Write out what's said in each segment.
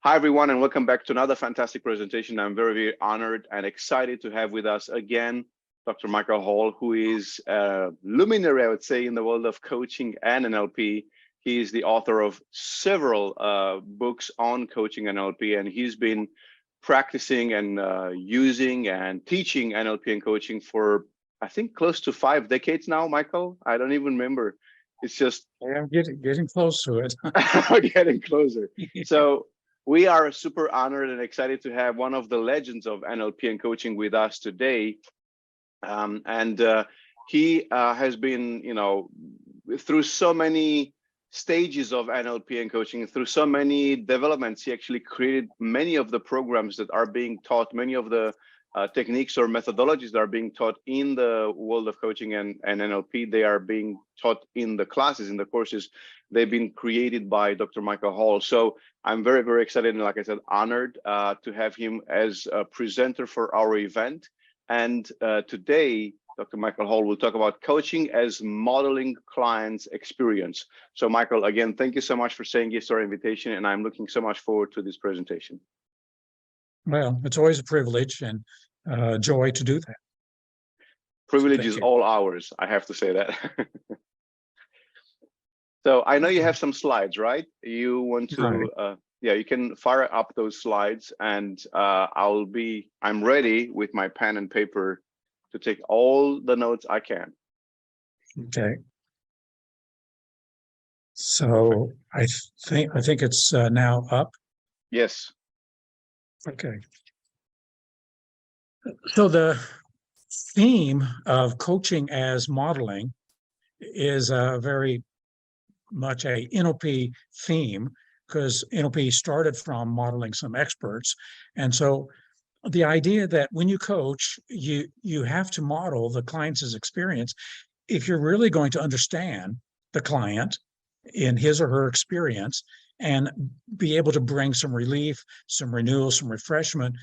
Hi, everyone, and welcome back to another fantastic presentation. I'm very, very honored and excited to have with us again Dr. Michael Hall, who is a luminary, I would say, in the world of coaching and NLP. He is the author of several books on coaching and NLP, and he's been practicing and using and teaching NLP and coaching for, I think, close to 5 decades now, Michael. I don't even remember. It's just I'm getting close to it. getting closer. So we are super honored and excited to have one of the legends of NLP and coaching with us today. He has been, through so many stages of NLP and coaching, through so many developments. He actually created many of the programs that are being taught, many of the techniques or methodologies that are being taught in the world of coaching and NLP. They are being taught in the classes, in the courses. They've been created by Dr. Michael Hall. So I'm very, very excited and, like I said, honored to have him as a presenter for our event. And today, Dr. Michael Hall will talk about coaching as modeling clients' experience. So Michael, again, thank you so much for saying yes to our invitation, and I'm looking so much forward to this presentation. Well, it's always a privilege and joy to do that. Privilege is all ours, I have to say that. So I know you have some slides, right? You want to, yeah, you can fire up those slides, and I'm ready with my pen and paper to take all the notes I can. Okay. So I think it's now up. Yes. Okay. So the theme of coaching as modeling is very much a NLP theme, because NLP started from modeling some experts. And so the idea that when you coach, you have to model the client's experience if you're really going to understand the client in his or her experience and be able to bring some relief, some renewal, some refreshment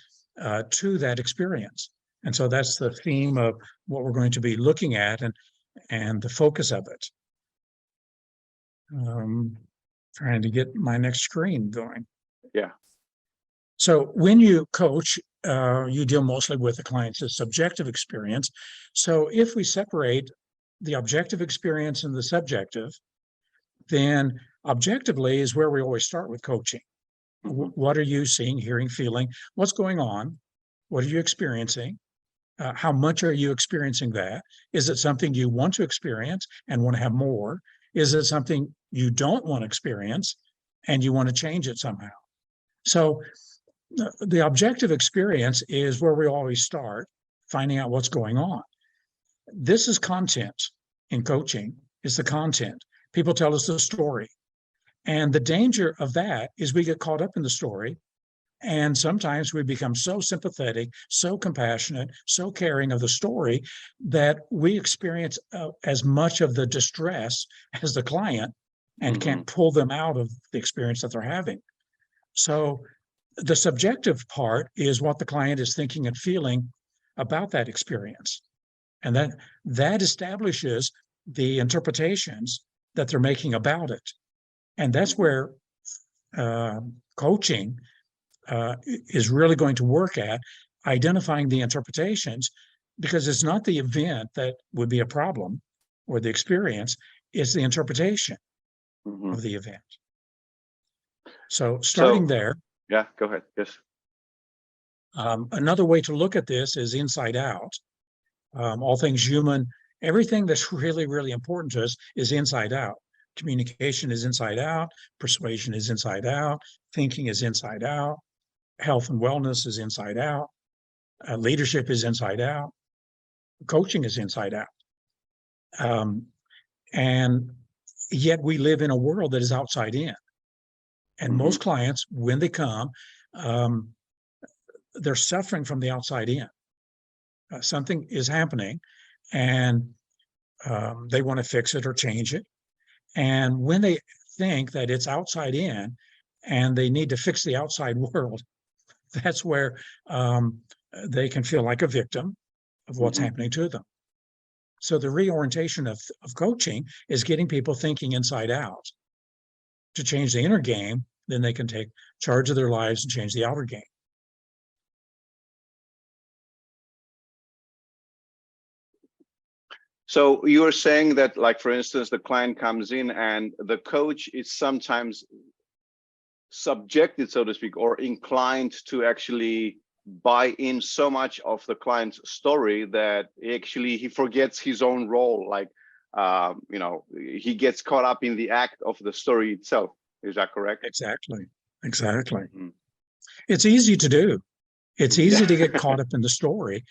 to that experience. And so that's the theme of what we're going to be looking at and the focus of it. Trying to get my next screen going. Yeah. So when you coach, you deal mostly with the client's subjective experience. So if we separate the objective experience and the subjective, then objectively is where we always start with coaching. Mm-hmm. What are you seeing, hearing, feeling? What's going on? What are you experiencing? How much are you experiencing that? Is it something you want to experience and want to have more? Is it something you don't want to experience and you want to change it somehow? So the objective experience is where we always start, finding out what's going on. This is content in coaching, is the content. People tell us the story. And the danger of that is we get caught up in the story. And sometimes we become so sympathetic, so compassionate, so caring of the story that we experience as much of the distress as the client and can't pull them out of the experience that they're having. So the subjective part is what the client is thinking and feeling about that experience. And that establishes the interpretations that they're making about it. And that's where coaching is really going to work at identifying the interpretations, because it's not the event that would be a problem or the experience, it's the interpretation of the event. So starting there. Yeah, go ahead. Yes. Another way to look at this is inside out. All things human, everything that's really, really important to us is inside out. Communication is inside out. Persuasion is inside out. Thinking is inside out. Health and wellness is inside out. Leadership is inside out. Coaching is inside out. And yet we live in a world that is outside in. And most clients, when they come, they're suffering from the outside in. Something is happening and they want to fix it or change it. And when they think that it's outside in and they need to fix the outside world, that's where they can feel like a victim of what's happening to them. So the reorientation of coaching is getting people thinking inside out to change the inner game then they can take charge of their lives and change the outer game. So you were saying that, like, for instance, the client comes in and the coach is sometimes subjected, so to speak, or inclined to actually buy in so much of the client's story that he forgets his own role. Like, you know, he gets caught up in the act of the story itself. Is that correct? Exactly. Exactly. Mm-hmm. It's easy to do. It's easy to get Yeah. caught up in the story.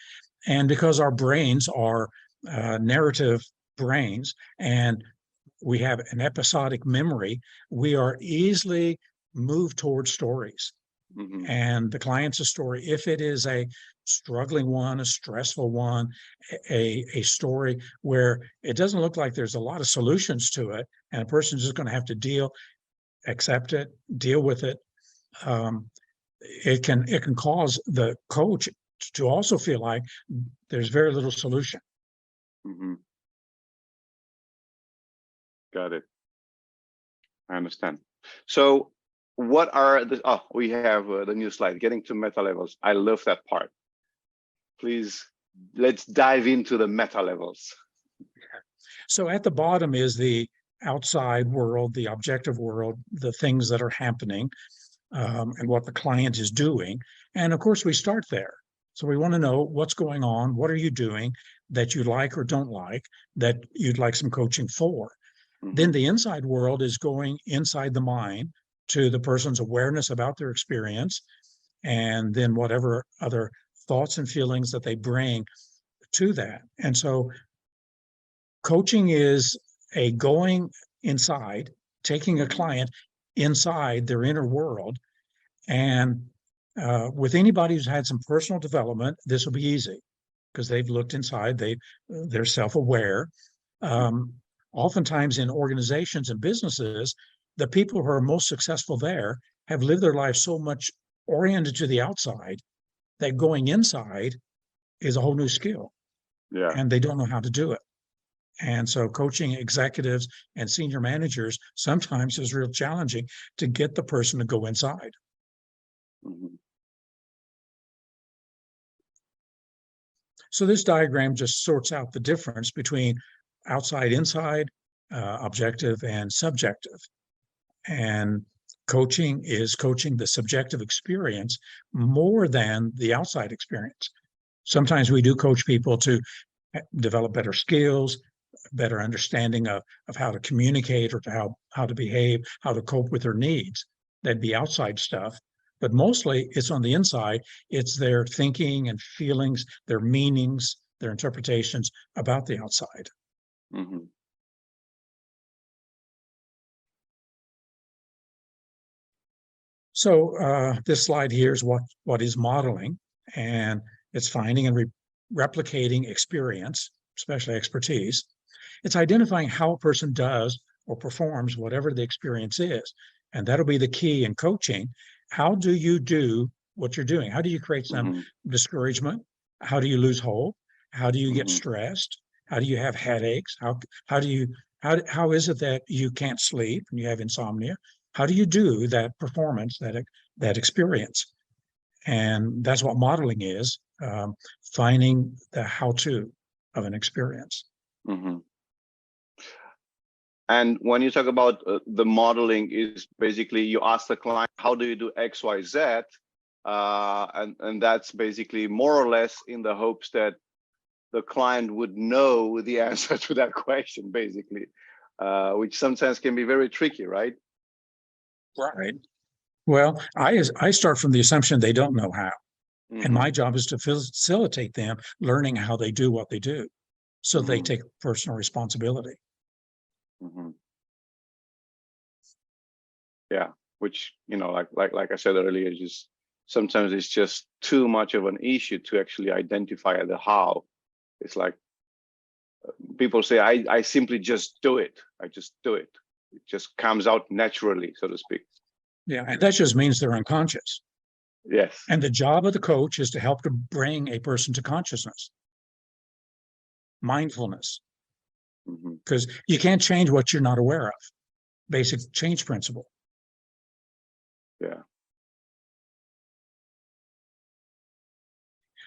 And because our brains are narrative brains and we have an episodic memory, we are easily moved towards stories. Mm-hmm. And the client's a story, if it is a struggling one, a stressful one, a story where it doesn't look like there's a lot of solutions to it, and a person's just going to have to accept it, deal with it. It can cause the coach to also feel like there's very little solution. Mm-hmm. Got it. I understand. So what are the, oh, we have the new slide, getting to meta levels. I love that part. Please, let's dive into the meta levels. So at the bottom is the outside world, the objective world, the things that are happening, and what the client is doing. And of course, we start there. So we want to know what's going on, what are you doing that you like or don't like, that you'd like some coaching for. Mm-hmm. Then the inside world is going inside the mind to the person's awareness about their experience, and then whatever other thoughts and feelings that they bring to that. And so coaching is a going inside, taking a client inside their inner world. And with anybody who's had some personal development, this will be easy because they've looked inside, they're self-aware. Oftentimes in organizations and businesses, the people who are most successful there have lived their life so much oriented to the outside that going inside is a whole new skill. Yeah. And they don't know how to do it. And so coaching executives and senior managers sometimes is real challenging to get the person to go inside. Mm-hmm. So this diagram just sorts out the difference between outside, inside, objective, and subjective. And coaching is coaching the subjective experience more than the outside experience. Sometimes we do coach people to develop better skills, better understanding of how to communicate or to how to behave, how to cope with their needs. That'd be outside stuff. But mostly it's on the inside. It's their thinking and feelings, their meanings, their interpretations about the outside. Mm-hmm. So this slide here is what is modeling, and it's finding and replicating experience, especially expertise. It's identifying how a person does or performs whatever the experience is. And that'll be the key in coaching. How do you do what you're doing? How do you create some discouragement? How do you lose hope? How do you get stressed? How do you have headaches? How is it that you can't sleep and you have insomnia? How do you do that performance, that experience? And that's what modeling is, finding the how-to of an experience. Mm-hmm. And when you talk about the modeling, is basically you ask the client, how do you do X, Y, Z? And that's basically more or less in the hopes that the client would know the answer to that question, basically, which sometimes can be very tricky, right? Right. Well, I start from the assumption they don't know how. And my job is to facilitate them learning how they do what they do so they take personal responsibility. Yeah, which, you know, like I said earlier, just sometimes it's just too much of an issue to actually identify the how. It's like people say, I simply just do it. I just do it. It just comes out naturally, so to speak. Yeah, and that just means they're unconscious. Yes. And the job of the coach is to help to bring a person to consciousness, mindfulness, because you can't change what you're not aware of. Basic change principle. Yeah.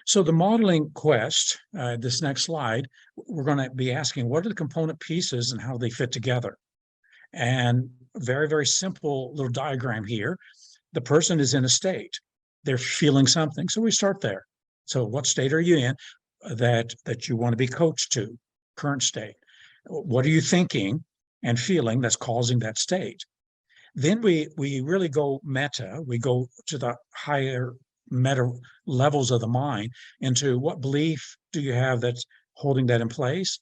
So the modeling quest, this next slide, we're going to be asking what are the component pieces and how they fit together. And very, very simple little diagram here. The person is in a state. They're feeling something. So we start there. So what state are you in that you want to be coached to? Current state. What are you thinking and feeling that's causing that state? Then we really go meta. We go to the higher meta levels of the mind into what belief do you have that's holding that in place?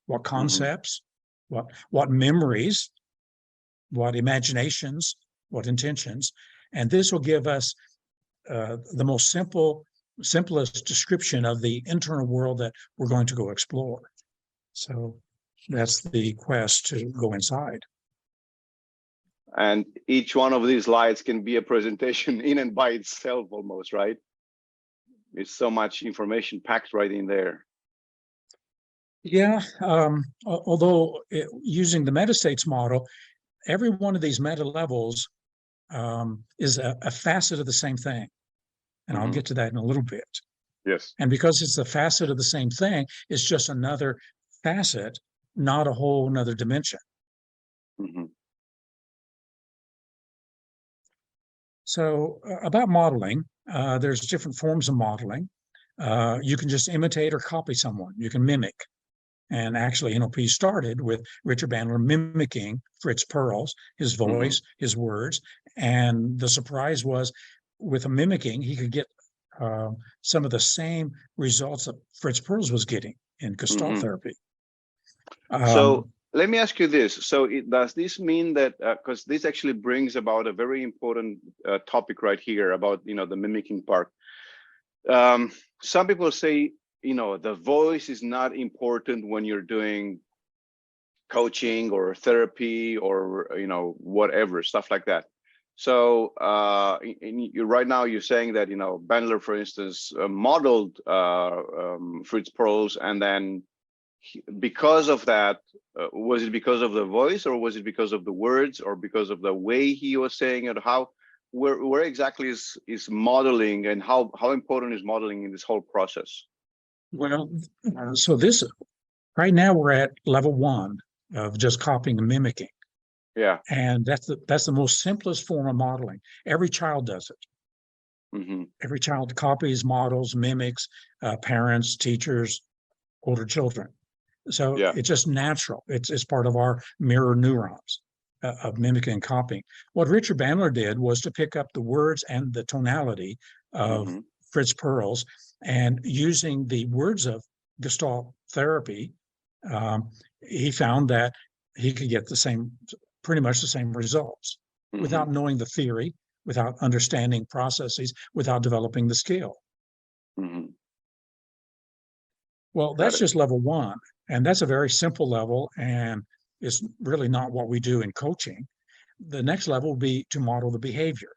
What concepts? What memories? What imaginations? What intentions? And this will give us the most simplest description of the internal world that we're going to go explore. So that's the quest to go inside. And each one of these slides can be a presentation in and by itself almost, right? It's so much information packed right in there. Yeah, although using the metastates model, every one of these meta levels is a facet of the same thing. And I'll get to that in a little bit. Yes. And because it's a facet of the same thing, it's just another facet, not a whole another dimension. So about modeling, there's different forms of modeling. You can just imitate or copy someone. You can mimic. And actually, NLP started with Richard Bandler mimicking Fritz Perls, his voice, his words. And the surprise was with a mimicking, he could get some of the same results that Fritz Perls was getting in Gestalt therapy. So let me ask you this. So does this mean that, because this actually brings about a very important topic right here about, the mimicking part. Some people say, the voice is not important when you're doing coaching or therapy or, whatever, stuff like that. So right now you're saying that, Bandler, for instance, modeled Fritz Perls, and then because of that, was it because of the voice, or was it because of the words, or because of the way he was saying it? Where exactly is modeling, and how important is modeling in this whole process? Well, so this right now we're at level 1 of just copying and mimicking. Yeah. And that's the most simplest form of modeling. Every child does it. Every child copies, models, mimics, parents, teachers, older children. So it's just natural. It's part of our mirror neurons of mimicking and copying. What Richard Bandler did was to pick up the words and the tonality of Fritz Perls, and using the words of Gestalt therapy, he found that he could get pretty much the same results without knowing the theory, without understanding processes, without developing the skill. Well, that's just level 1. And that's a very simple level, and it's really not what we do in coaching. The next level will be to model the behavior.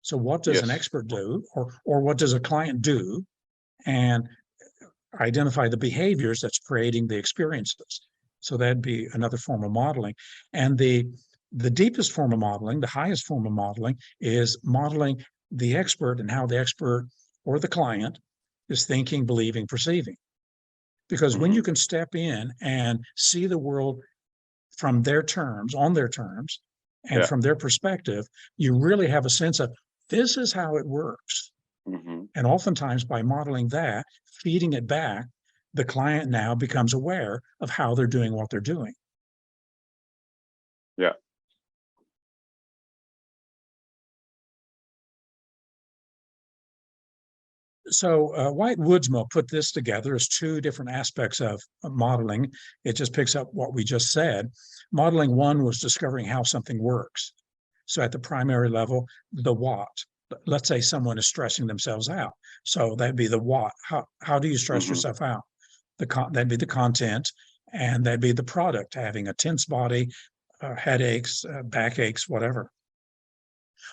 So what does an expert do, or what does a client do, and identify the behaviors that's creating the experiences. So that'd be another form of modeling. And the deepest form of modeling, the highest form of modeling, is modeling the expert and how the expert or the client is thinking, believing, perceiving. Because when you can step in and see the world from their terms, on their terms, and from their perspective, you really have a sense of this is how it works. And oftentimes by modeling that, feeding it back, the client now becomes aware of how they're doing what they're doing. Yeah. So White Woodsmill put this together as 2 different aspects of modeling. It just picks up what we just said. Modeling 1 was discovering how something works. So at the primary level, the what. Let's say someone is stressing themselves out. So that'd be the what. How do you stress yourself out? That'd be the content, and that'd be the product, having a tense body, headaches, backaches, whatever.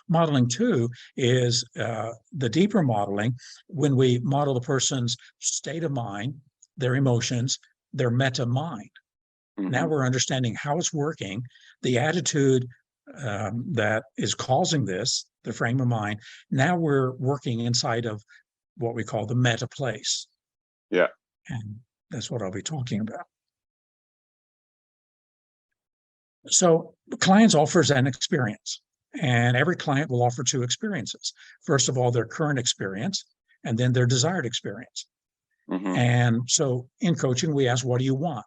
Modeling 2 is the deeper modeling, when we model the person's state of mind, their emotions, their meta mind. Now we're understanding how it's working, the attitude that is causing this, the frame of mind. Now we're working inside of what we call the meta place. Yeah. And that's what I'll be talking about. So clients offers an experience, and every client will offer two experiences. First of all, their current experience, and then their desired experience. Mm-hmm. And so in coaching, we ask, what do you want?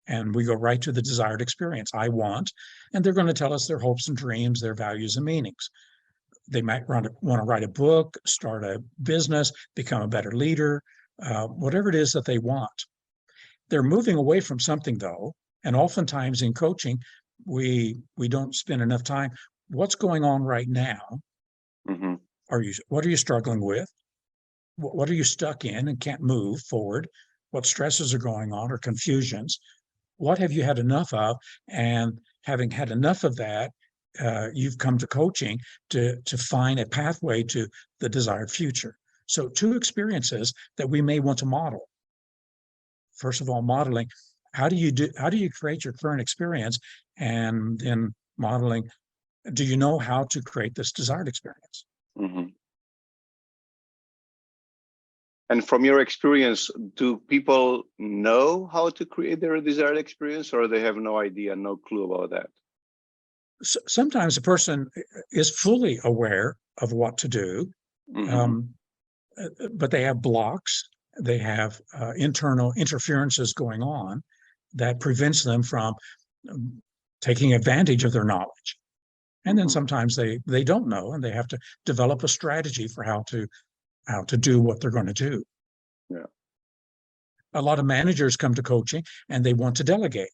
And we go right to the desired experience. I want, and they're going to tell us their hopes and dreams, their values and meanings. They might want to write a book, start a business, become a better leader, whatever it is that they want. They're moving away from something, though, and oftentimes in coaching, we don't spend enough time. What's going on right now? Mm-hmm. What are you struggling with? What are you stuck in and can't move forward? What stresses are going on or confusions? What have you had enough of? And having had enough of that, you've come to coaching to find a pathway to the desired future. So two experiences that we may want to model. First of all, modeling. How do you create your current experience? And then modeling, do you know how to create this desired experience? Mm-hmm. And from your experience, do people know how to create their desired experience, or they have no idea, no clue about that? So sometimes a person is fully aware of what to do, Mm-hmm. but they have blocks. They have internal interferences going on that prevents them from taking advantage of their knowledge. And then sometimes they don't know, and they have to develop a strategy for how to do what they're going to do. Yeah. A lot of managers come to coaching and they want to delegate.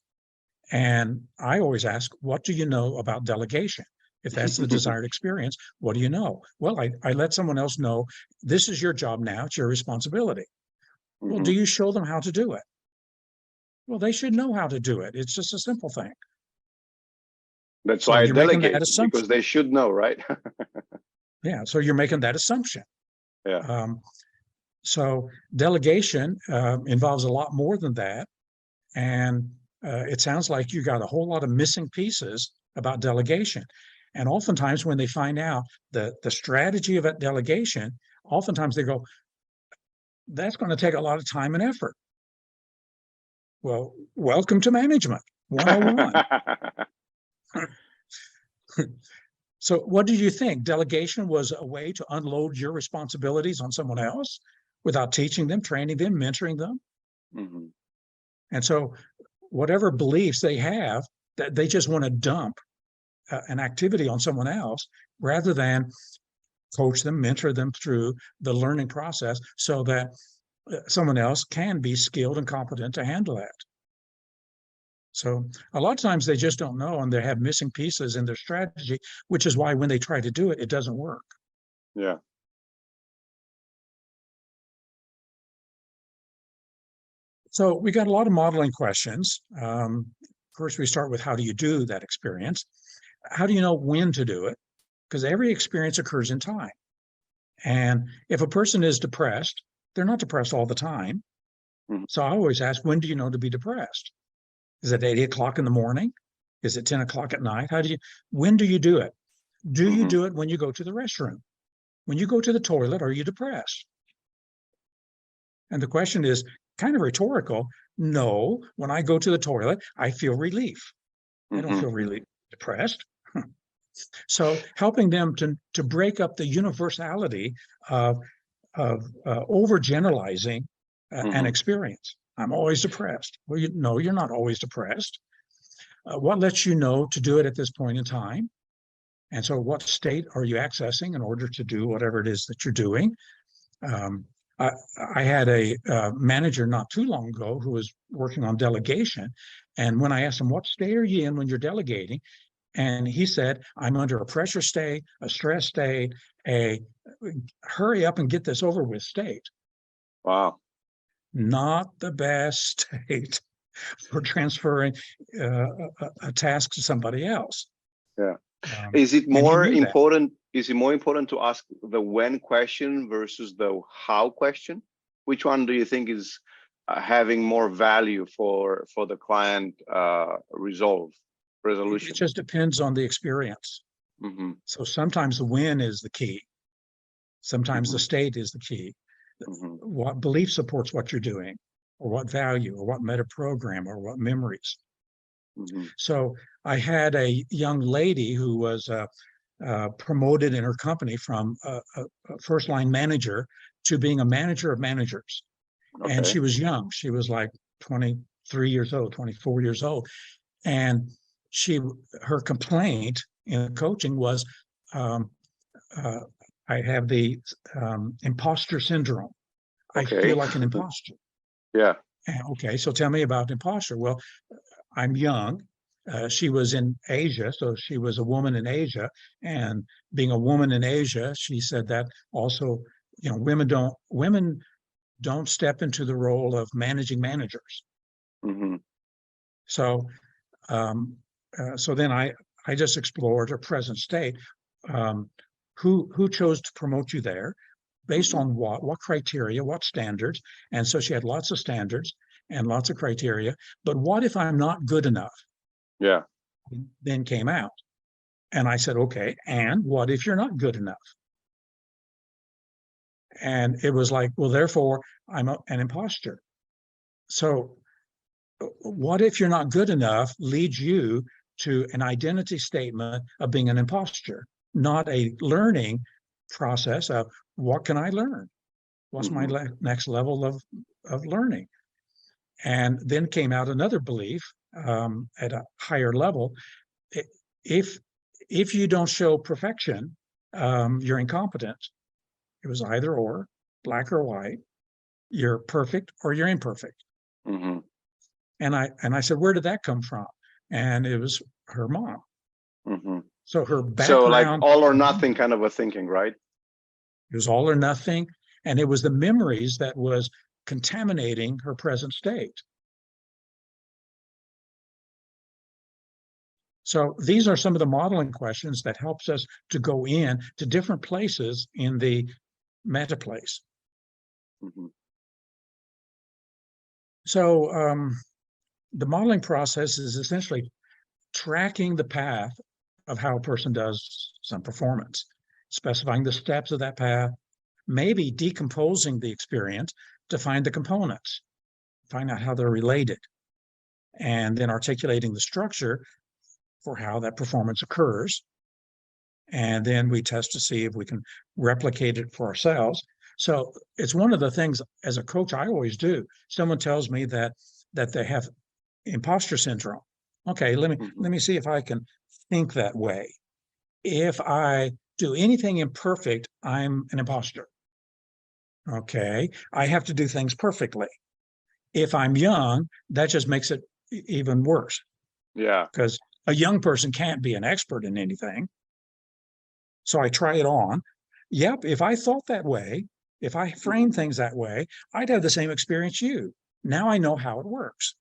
And I always ask, what do you know about delegation? If that's the desired experience, what do you know? Well, I let someone else know, this is your job now, it's your responsibility. Well, do you show them how to do it? Well, they should know how to do it. It's just a simple thing. That's So why I you're making delegate, that assumption. because they should know, right? Yeah, so you're making that assumption. Yeah. So delegation involves a lot more than that. And it sounds like you got a whole lot of missing pieces about delegation. And oftentimes when they find out the strategy of that delegation, oftentimes they go, that's going to take a lot of time and effort. Well, welcome to management 101. So what did you think? Delegation was a way to unload your responsibilities on someone else without teaching them, training them, mentoring them? Mm-hmm. And so whatever beliefs they have, that they just want to dump an activity on someone else rather than coach them, mentor them through the learning process so that someone else can be skilled and competent to handle that. So a lot of times they just don't know, and they have missing pieces in their strategy, which is why when they try to do it, it doesn't work. Yeah. So we got a lot of modeling questions. First, we start with how do you do that experience? How do you know when to do it? Because every experience occurs in time. And if a person is depressed, they're not depressed all the time. Mm-hmm. So I always ask, when do you know to be depressed? Is it 8 o'clock in the morning? Is it 10 o'clock at night? When do you do it? Do you do it when you go to the restroom? When you go to the toilet, are you depressed? And the question is kind of rhetorical. No, when I go to the toilet, I feel relief. I don't feel really depressed. So helping them to break up the universality of overgeneralizing an experience. I'm always depressed. Well, you're not always depressed. What lets you know to do it at this point in time? And so what state are you accessing in order to do whatever it is that you're doing? I had a manager not too long ago who was working on delegation. And when I asked him, what state are you in when you're delegating? And he said, I'm under a pressure state, a stress state, a hurry up and get this over with state. Wow. Not the best state for transferring a task to somebody else. Yeah. Is it and he more knew that. important? Is it more important to ask the when question versus the how question? Which one do you think is having more value for the client resolution? It just depends on the experience. Mm-hmm. So sometimes the when is the key. Sometimes the Mm-hmm. state is the key. Mm-hmm. What belief supports what you're doing, or what value, or what meta program, or what memories. Mm-hmm. So I had a young lady who was promoted in her company from a first line manager to being a manager of managers. And Okay. she was young. She was like 23 years old, 24 years old. And her complaint in coaching was, um, uh, I have the imposter syndrome. I feel Okay. like an imposter. Yeah. Okay, so tell me about imposter. Well, I'm young. She was in Asia, so she was a woman in Asia. And being a woman in Asia, she said that also, women don't step into the role of managing managers. Mm-hmm. So so then I just explored her present state. Um, who chose to promote you there? Based Mm-hmm. on what criteria, what standards? And so she had lots of standards and lots of criteria. But what if I'm not good enough? Yeah. Then came out. And I said, okay, and what if you're not good enough? And it was like, well, therefore, an imposter. So what if you're not good enough leads you to an identity statement of being an imposter, not a learning process of what can I learn? What's my Mm-hmm. next level of learning? And then came out another belief at a higher level. If if you don't show perfection, you're incompetent. It was either or, black or white. You're perfect or you're imperfect. Mm-hmm. And I said, where did that come from? And it was her mom. Mm-hmm. So her So like background, all or nothing kind of a thinking, right? it was all or nothing. And it was the memories that was contaminating her present state. So these are some of the modeling questions that helps us to go in to different places in the meta place. Mm-hmm. So the modeling process is essentially tracking the path of how a person does some performance, specifying the steps of that path, maybe decomposing the experience to find the components, find out how they're related, and then articulating the structure for how that performance occurs. And then we test to see if we can replicate it for ourselves. So it's one of the things as a coach I always do. Someone tells me that they have imposter syndrome. Okay, let Mm-hmm. me see if I can think that way. If I do anything imperfect, I'm an imposter. Okay, I have to do things perfectly. If I'm young, that just makes it even worse Yeah. because a young person can't be an expert in anything. So I try it on. Yep, if I thought that way, if I frame Mm-hmm. things that way, I'd have the same experience you. Now I know how it works.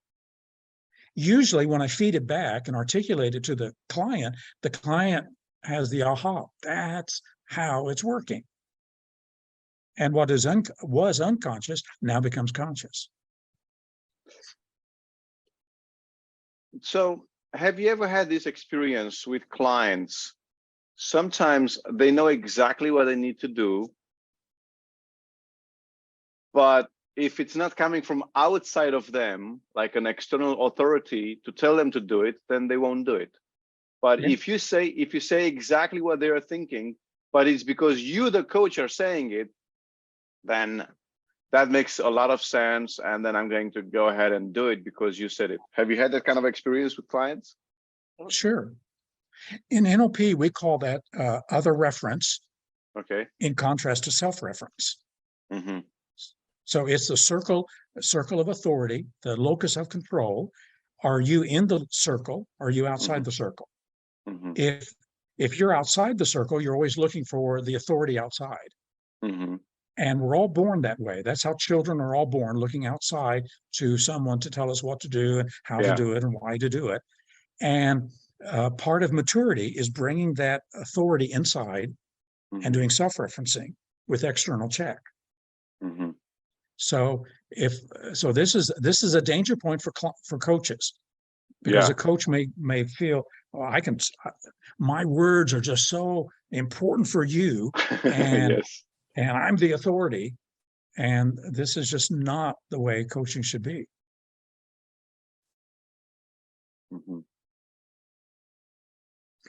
Usually when I feed it back and articulate it to the client has the aha, that's how it's working. And what was unconscious now becomes conscious. So have you ever had this experience with clients? Sometimes they know exactly what they need to do, but if it's not coming from outside of them, like an external authority to tell them to do it, then they won't do it. But Yeah. if you say exactly what they're thinking, but it's because you, the coach, are saying it, then that makes a lot of sense. And then I'm going to go ahead and do it because you said it. Have you had that kind of experience with clients? Sure. In NLP, we call that other reference Okay. in contrast to self-reference. Mm-hmm. So it's a circle of authority, the locus of control. Are you in the circle? Are you outside the circle? Mm-hmm. If you're outside the circle, you're always looking for the authority outside. Mm-hmm. And we're all born that way. That's how children are all born, looking outside to someone to tell us what to do and how to Yeah. do it and why to do it. And part of maturity is bringing that authority inside and Mm-hmm. doing self-referencing with external check. Mm-hmm. So this is a danger point for coaches. because Yeah. a coach may feel, oh, my words are just so important for you, and Yes. I'm the authority, and this is just not the way coaching should be. Mhm.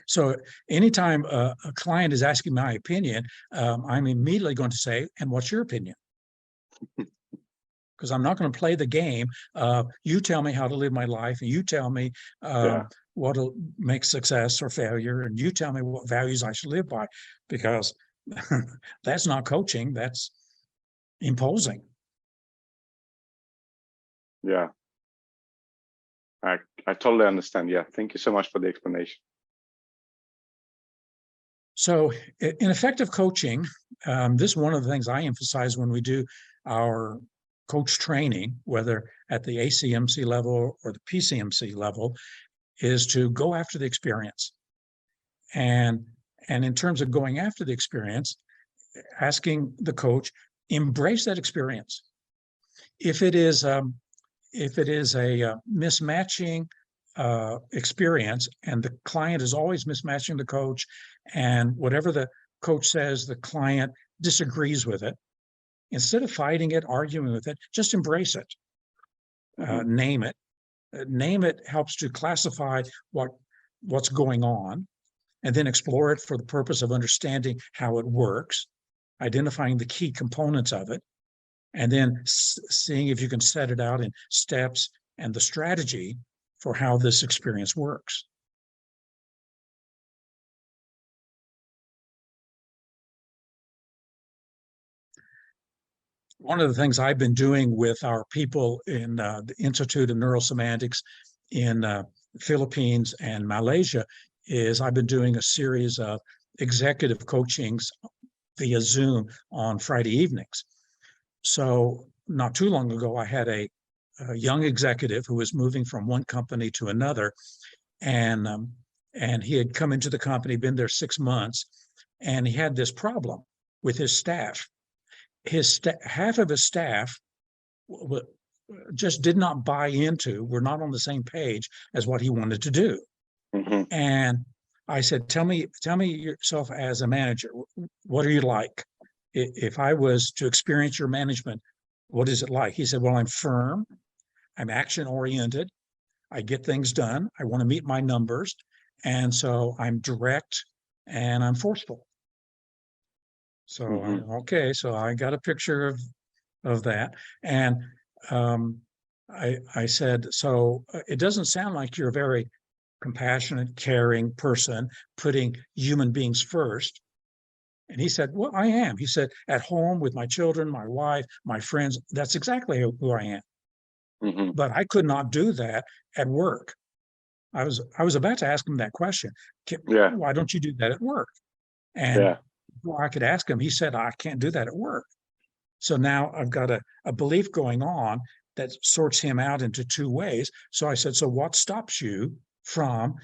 So anytime a client is asking my opinion, I'm immediately going to say, and what's your opinion? Because I'm not going to play the game. You tell me how to live my life, and you tell me Yeah. what'll make success or failure, and you tell me what values I should live by, because that's not coaching, that's imposing. Yeah. I totally understand. Yeah. Thank you so much for the explanation. So in effective coaching, this is one of the things I emphasize when we do our coach training, whether at the ACMC level or the PCMC level, is to go after the experience. And in terms of going after the experience, asking the coach, embrace that experience. If it is a mismatching experience, and the client is always mismatching the coach, and whatever the coach says, the client disagrees with it, instead of fighting it, arguing with it, just embrace it. Name it. Name it helps to classify what's going on, and then explore it for the purpose of understanding how it works, identifying the key components of it, and then seeing if you can set it out in steps and the strategy for how this experience works. One of the things I've been doing with our people in the Institute of Neuro-Semantics in Philippines and Malaysia is I've been doing a series of executive coachings via Zoom on Friday evenings. So not too long ago, I had a young executive who was moving from one company to another, and he had come into the company, been there 6 months, and he had this problem with his staff. Half of his staff just did not buy into, were not on the same page as what he wanted to do. And I said, tell me yourself as a manager, what are you like? If I was to experience your management, what is it like? He said, well, I'm firm, I'm action oriented, I get things done, I want to meet my numbers, and so I'm direct and I'm forceful. So okay, so I got a picture of that, and I said, so it doesn't sound like you're a very compassionate, caring person, putting human beings first. And he said, well, I am. He said, at home with my children, my wife, my friends, that's exactly who I am. But I could not do that at work. I was about to ask him that question. Why don't you do that at work? And before I could ask him, he said, I can't do that at work. So now I've got a belief going on that sorts him out into two ways. So I said, so what stops you from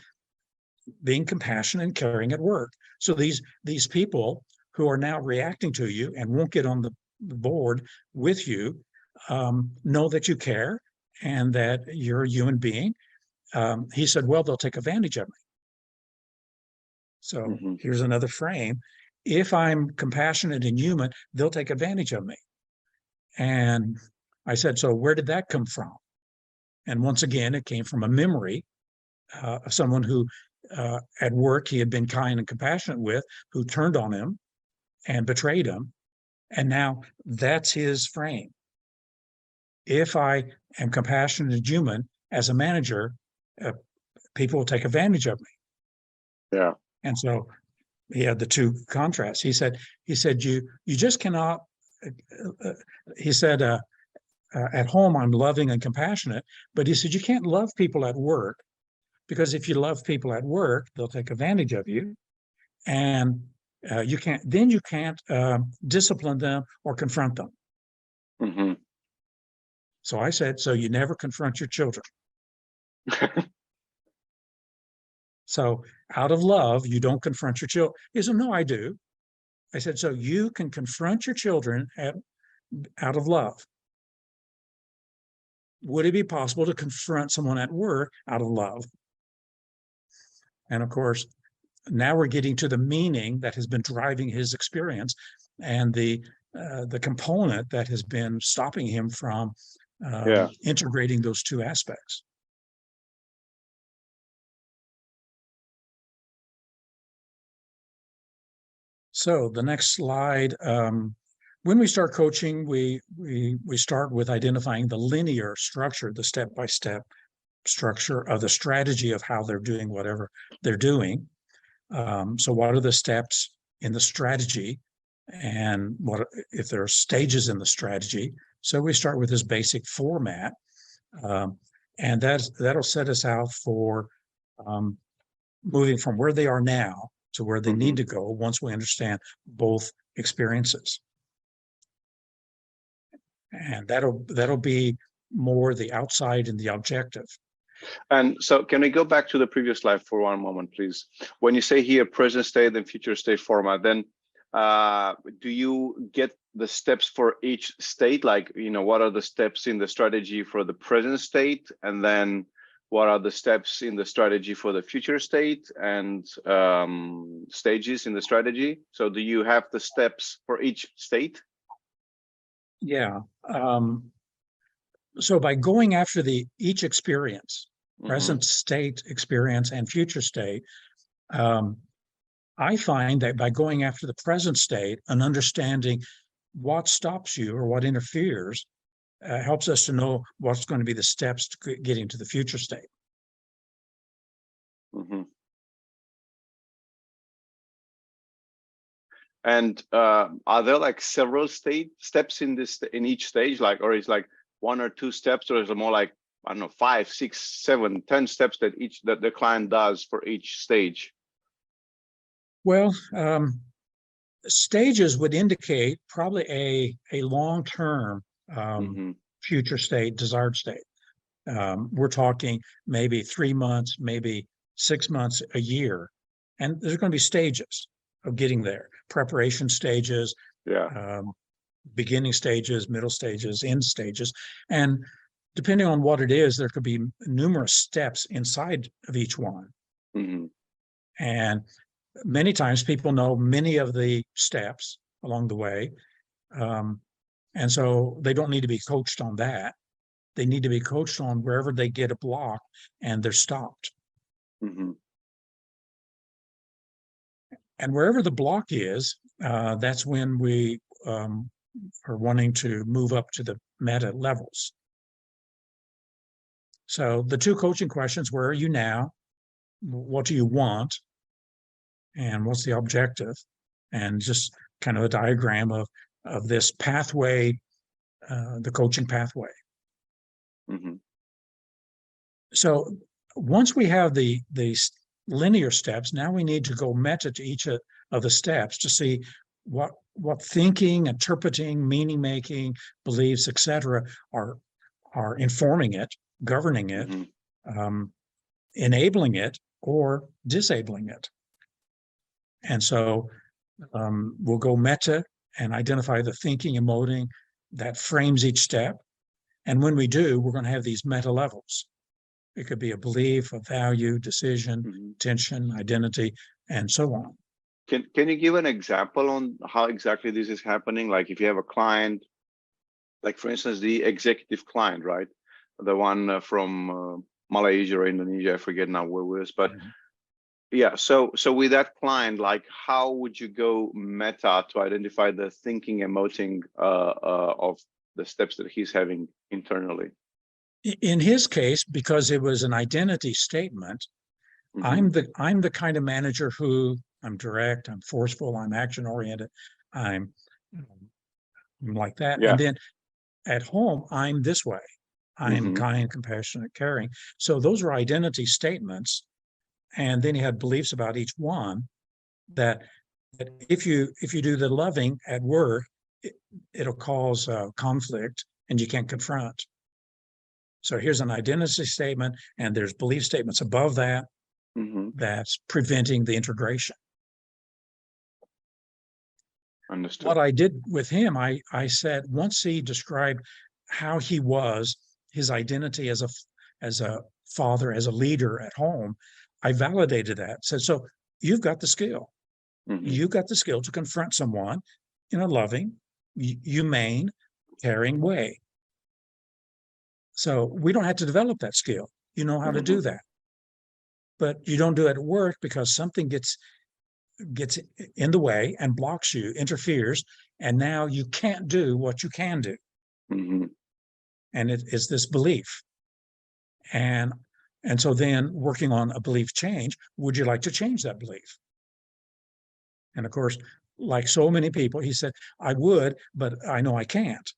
being compassionate and caring at work? So these people who are now reacting to you and won't get on the board with you know that you care and that you're a human being. He said, well, they'll take advantage of me. So here's another frame. If I'm compassionate and human, they'll take advantage of me. And I said, so where did that come from? And once again, it came from a memory of someone who at work he had been kind and compassionate with, who turned on him and betrayed him. And now that's his frame. If I am compassionate and human as a manager, people will take advantage of me. Yeah. And so he had the two contrasts. He said, you just cannot, he said, at home, I'm loving and compassionate, but he said, you can't love people at work, because if you love people at work, they'll take advantage of you. And you can't discipline them or confront them. So I said, so you never confront your children. So out of love, you don't confront your children. He said, no, I do. I said, so you can confront your children out of love. would it be possible to confront someone at work out of love? And of course, now we're getting to the meaning that has been driving his experience and the component that has been stopping him from Yeah. integrating those two aspects. So the next slide. When we start coaching, we start with identifying the linear structure, the step-by-step structure of the strategy of how they're doing whatever they're doing. So what are the steps in the strategy, and what if there are stages in the strategy? So we start with this basic format, and that'll set us out for moving from where they are now to where they need to go once we understand both experiences. And that'll be more the outside and the objective. And so can we go back to the previous slide for one moment, please? When you say here present state and future state format, then do you get the steps for each state? Like, what are the steps in the strategy for the present state? And then what are the steps in the strategy for the future state, and stages in the strategy? So do you have the steps for each state? Yeah. So by going after each experience, present state experience and future state, I find that by going after the present state and understanding what stops you or what interferes, helps us to know what's going to be the steps to getting to the future state. And are there like several steps in each stage, like, or is like one or two steps, or is it more like, I don't know, 5, 6, 7, 10 steps that the client does for each stage? Well, stages would indicate probably a long-term future state, desired state. We're talking maybe 3 months, maybe 6 months, a year, and there's going to be stages of getting there. Preparation stages, beginning stages, middle stages, end stages, and depending on what it is, there could be numerous steps inside of each one. And many times people know many of the steps along the way, and so they don't need to be coached on that. They need to be coached on wherever they get a block and they're stopped. And wherever the block is, that's when we are wanting to move up to the meta levels. So the two coaching questions: where are you now? What do you want? And what's the objective? And just kind of a diagram of this pathway, the coaching pathway. So once we have the linear steps, now we need to go meta to each of the steps to see what thinking, interpreting, meaning making, beliefs, etc., are informing it, governing it, enabling it, or disabling it. And so we'll go meta and identify the thinking, emoting that frames each step. And when we do, we're going to have these meta levels. It could be a belief, a value, decision, intention, identity, and so on. Can you give an example on how exactly this is happening? Like if you have a client, like for instance, the executive client, right? The one from Malaysia or Indonesia, I forget now where it was, but yeah. So with that client, like how would you go meta to identify the thinking, emoting of the steps that he's having internally? In his case, because it was an identity statement, I'm the kind of manager who I'm direct, I'm forceful, I'm action oriented, I'm like that. And then at home, I'm this way. I'm kind, compassionate, caring. So those are identity statements. And then he had beliefs about each one that if you do the loving at work, it'll cause conflict and you can't confront. So here's an identity statement, and there's belief statements above that that's preventing the integration. Understood. What I did with him, I said, once he described how he was his identity as a father, as a leader at home, I validated that. Said, so you've got the skill. You've got the skill to confront someone in a loving, humane, caring way. So we don't have to develop that skill. You know how to do that. But you don't do it at work because something gets in the way and blocks you, interferes, and now you can't do what you can do. And it is this belief. And so then working on a belief change, would you like to change that belief? And of course, like so many people, he said, I would, but I know I can't.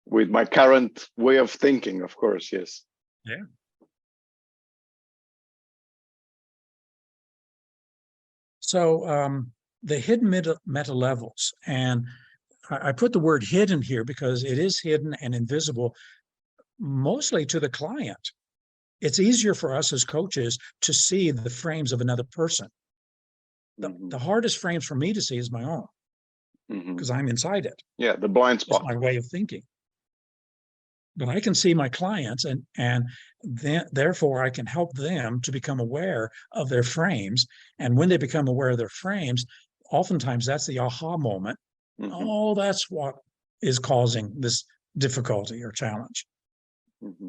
With my current way of thinking, of course, yes. Yeah. So the hidden meta levels, and I put the word hidden here because it is hidden and invisible, mostly to the client. It's easier for us as coaches to see the frames of another person. The hardest frames for me to see is my own, because I'm inside it. Yeah, the blind spot. It's my way of thinking. But I can see my clients, and then, therefore I can help them to become aware of their frames. And when they become aware of their frames, oftentimes that's the aha moment. Oh, that's what is causing this difficulty or challenge.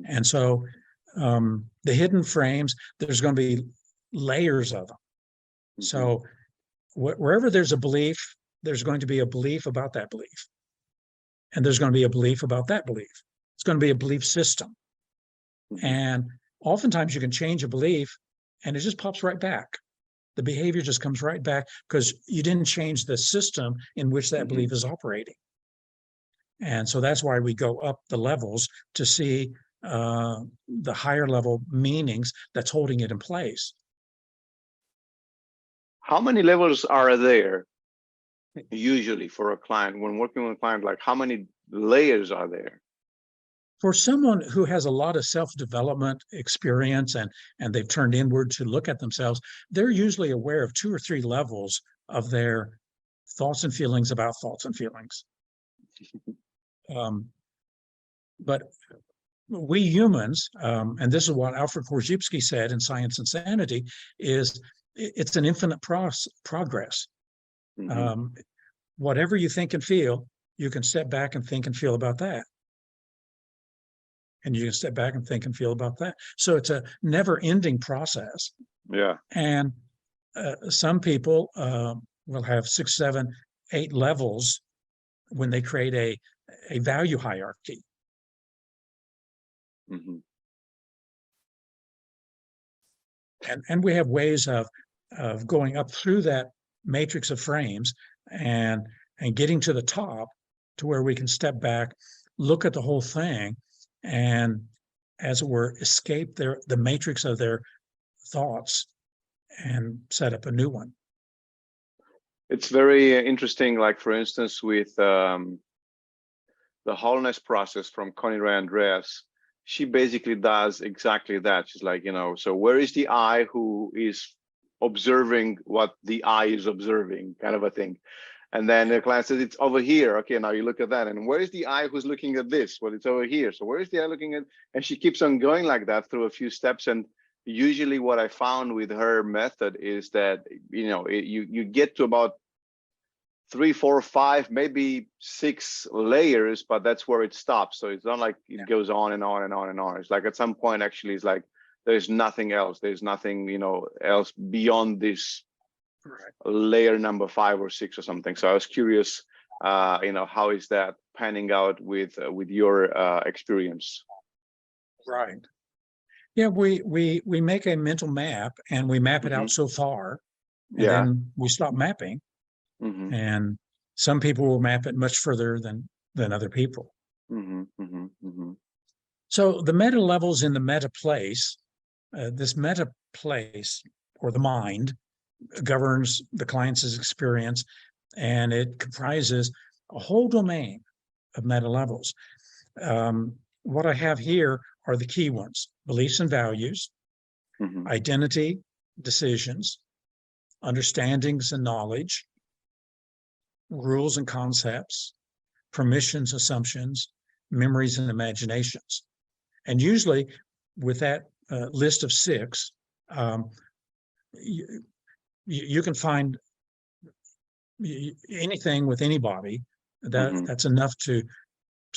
And so the hidden frames, there's going to be layers of them. So wherever there's a belief, there's going to be a belief about that belief. And there's going to be a belief about that belief. It's going to be a belief system. And oftentimes you can change a belief and it just pops right back. The behavior just comes right back because you didn't change the system in which that belief is operating. And so that's why we go up the levels to see the higher level meanings that's holding it in place. How many levels are there usually for a client when working with a client? Like how many layers are there? For someone who has a lot of self-development experience and they've turned inward to look at themselves, they're usually aware of 2 or 3 levels of their thoughts and feelings about thoughts and feelings. But we humans, and this is what Alfred Korzybski said in Science and Sanity, is it's an infinite progress. Whatever you think and feel, you can step back and think and feel about that. And you can step back and think and feel about that. So it's a never-ending process. Yeah. And some people will have 6, 7, 8 levels when they create a value hierarchy. And we have ways of going up through that matrix of frames and getting to the top to where we can step back, look at the whole thing, and as it were, escape the matrix of their thoughts and set up a new one. It's very interesting, like for instance, with the wholeness process from Connie Ray Andreas, she basically does exactly that. She's like, so where is the I who is observing what the I is observing, kind of a thing. And then the client says, it's over here. Okay, now you look at that. And where is the I who's looking at this? Well, it's over here. So where is the I looking at? And she keeps on going like that through a few steps. And usually what I found with her method is that, you get to about 3, 4, 5, maybe 6 layers, but that's where it stops. So it's not like it goes on and on and on and on. It's like at some point, actually, it's like there's nothing else. There's nothing, else beyond this layer number 5 or 6 or something. So I was curious, how is that panning out with your experience? Right. Yeah, we make a mental map and we map it out so far, and then we stop mapping. And some people will map it much further than other people. So the meta levels in the meta place, this meta place or the mind governs the client's experience, and it comprises a whole domain of meta levels. What I have here are the key ones: beliefs and values, identity, decisions, understandings and knowledge, rules and concepts, permissions, assumptions, memories, and imaginations. And usually with that list of 6, you can find anything with anybody that's enough to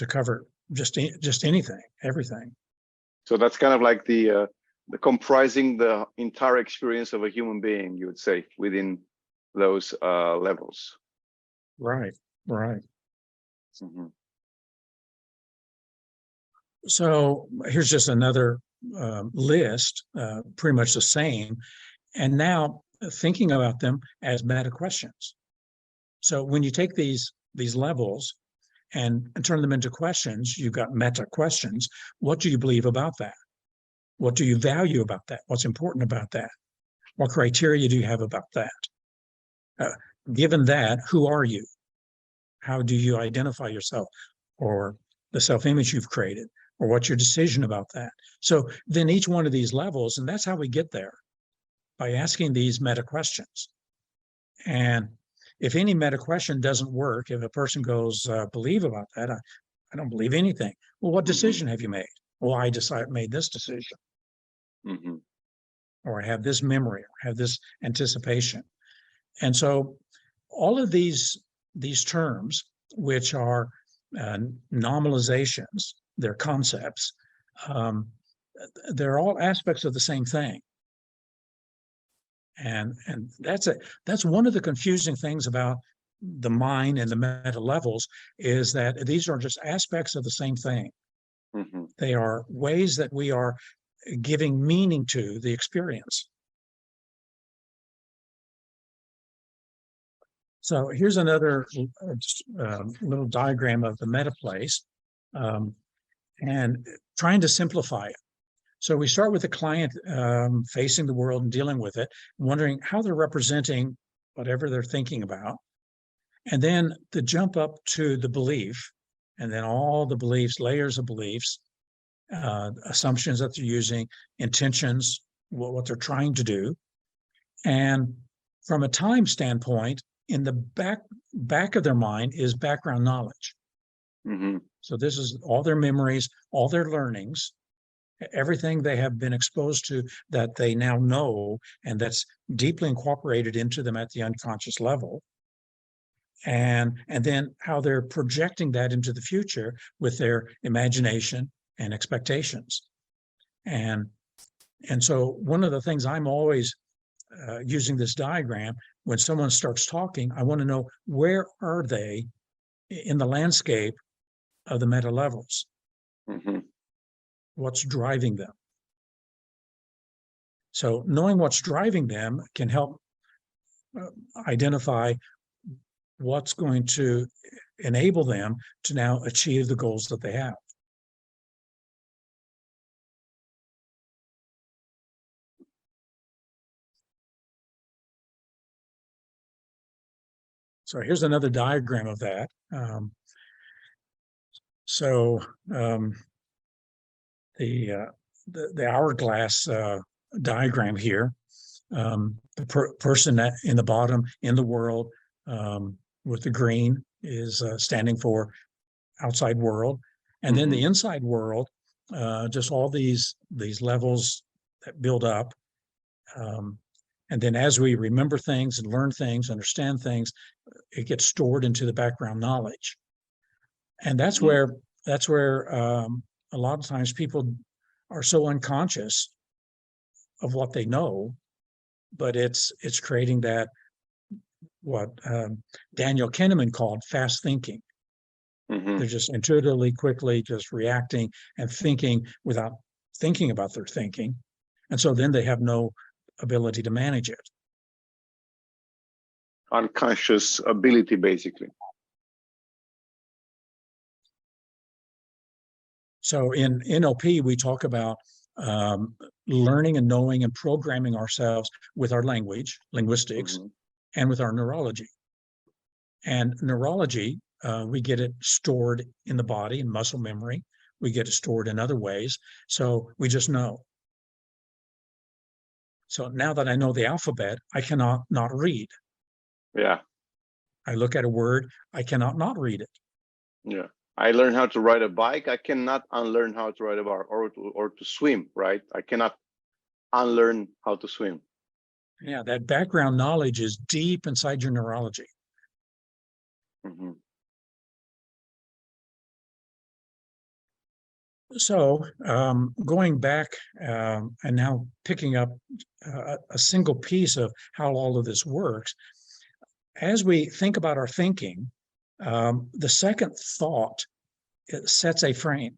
cover just anything, everything. So that's kind of like the comprising the entire experience of a human being, you would say, within those levels. Right. Mm-hmm. So here's just another list, pretty much the same. And now thinking about them as meta questions. So when you take these levels and turn them into questions, you've got meta questions. What do you believe about that? What do you value about that? What's important about that? What criteria do you have about that? Given that, who are you? How do you identify yourself, or the self-image you've created, or what's your decision about that? So then each one of these levels, and that's how we get there, by asking these meta questions. And if any meta question doesn't work, if a person goes, believe about that, I don't believe anything. Well, what decision have you made? Well, I made this decision. Or I have this memory, or I have this anticipation. And so all of these terms, which are nominalizations, they're concepts, they're all aspects of the same thing. And that's one of the confusing things about the mind and the meta levels, is that these are just aspects of the same thing. They are ways that we are giving meaning to the experience. So here's another little diagram of the meta place, and trying to simplify it. So we start with the client facing the world and dealing with it, wondering how they're representing whatever they're thinking about. And then the jump up to the belief, and then all the beliefs, layers of beliefs, assumptions that they're using, intentions, what they're trying to do. And from a time standpoint, in the back of their mind is background knowledge. So this is all their memories, all their learnings, everything they have been exposed to that they now know, and that's deeply incorporated into them at the unconscious level. And then how they're projecting that into the future with their imagination and expectations. And so one of the things I'm always using this diagram, when someone starts talking, I want to know, where are they in the landscape of the meta levels? What's driving them? So knowing what's driving them can help identify what's going to enable them to now achieve the goals that they have. So here's another diagram of that. The hourglass diagram here, the person in the bottom in the world with the green is standing for outside world, and then the inside world, just all these levels that build up. And then as we remember things and learn things, understand things, it gets stored into the background knowledge. And that's where a lot of times people are so unconscious of what they know, but it's creating that, what Daniel Kahneman called fast thinking. They're just intuitively, quickly just reacting and thinking without thinking about their thinking. And so then they have no ability to manage it. Unconscious ability, basically. So in NLP, we talk about learning and knowing and programming ourselves with our language, linguistics, and with our neurology. And neurology, we get it stored in the body in muscle memory. We get it stored in other ways. So we just know. So now that I know the alphabet, I cannot not read. Yeah. I look at a word, I cannot not read it. Yeah. I learned how to ride a bike. I cannot unlearn how to ride a bar or to swim, right? I cannot unlearn how to swim. Yeah, that background knowledge is deep inside your neurology. Mm-hmm. So going back and now picking up a single piece of how all of this works, as we think about our thinking, the second thought sets a frame.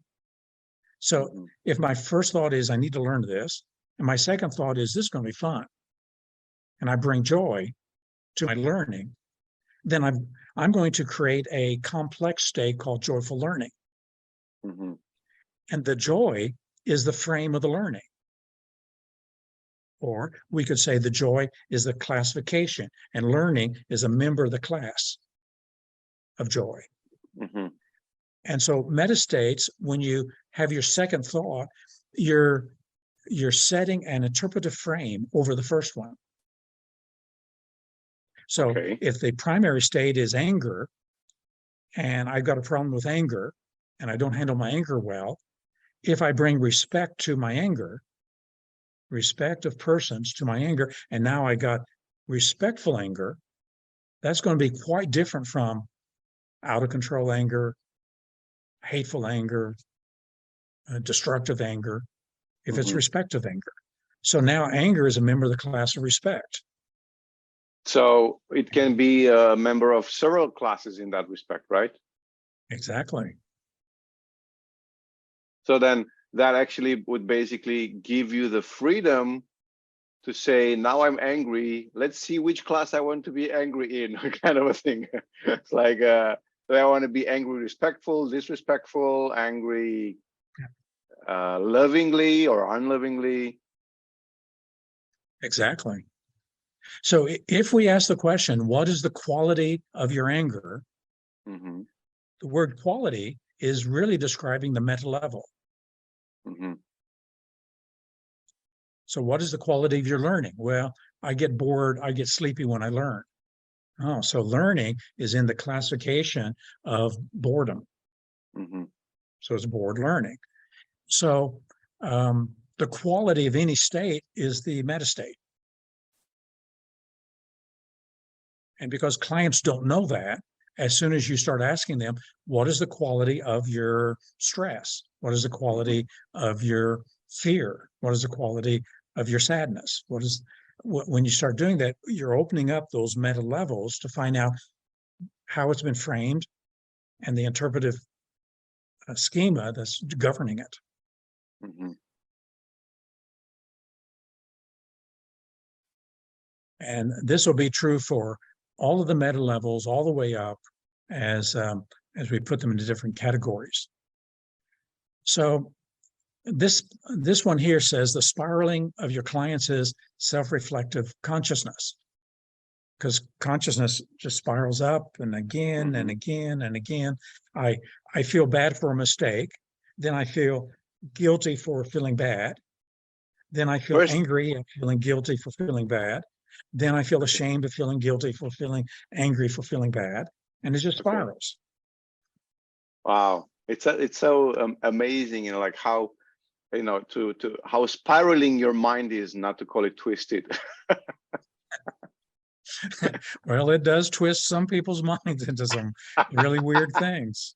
So Mm-hmm. if my first thought is I need to learn this, and my second thought is this is going to be fun, and I bring joy to my learning, then I'm going to create a complex state called joyful learning. Mm-hmm. And the joy is the frame of the learning. Or we could say the joy is the classification, and learning is a member of the class of joy. Mm-hmm. And so metastates, when you have your second thought, you're setting an interpretive frame over the first one. So Okay. if the primary state is anger, and I've got a problem with anger, and I don't handle my anger well, if I bring respect to my anger, respect of persons to my anger, and now I got respectful anger, that's going to be quite different from out of control anger, hateful anger, destructive anger, if it's Mm-hmm. respective anger. So now anger is a member of the class of respect. So it can be a member of several classes in that respect, right? Exactly. So then that actually would basically give you the freedom to say, now I'm angry, let's see which class I want to be angry in, kind of a thing. It's like, do I want to be angry respectful, disrespectful, angry lovingly or unlovingly? Exactly. So if we ask the question, what is the quality of your anger? Mm-hmm. The word quality is really describing the meta level. Mm-hmm. So what is the quality of your learning? Well, I get bored, I get sleepy when I learn. Oh, so learning is in the classification of boredom. Mm-hmm. So it's bored learning. So the quality of any state is the metastate. And because clients don't know that, as soon as you start asking them, what is the quality of your stress? What is the quality of your fear? What is the quality of your sadness? When you start doing that, you're opening up those meta levels to find out how it's been framed and the interpretive schema that's governing it. Mm-hmm. And this will be true for all of the meta levels, all the way up as we put them into different categories. So this one here says the spiraling of your clients is self-reflective consciousness, because consciousness just spirals up and again and again and again. I feel bad for a mistake, then I feel guilty for feeling bad, then I feel First, angry and feeling guilty for feeling bad, then I feel ashamed of feeling guilty for feeling angry for feeling bad, and it just spirals. wow, it's so amazing, you know, like how, you know, to how spiraling your mind is, not to call it twisted. Well, it does twist some people's minds into some really weird things.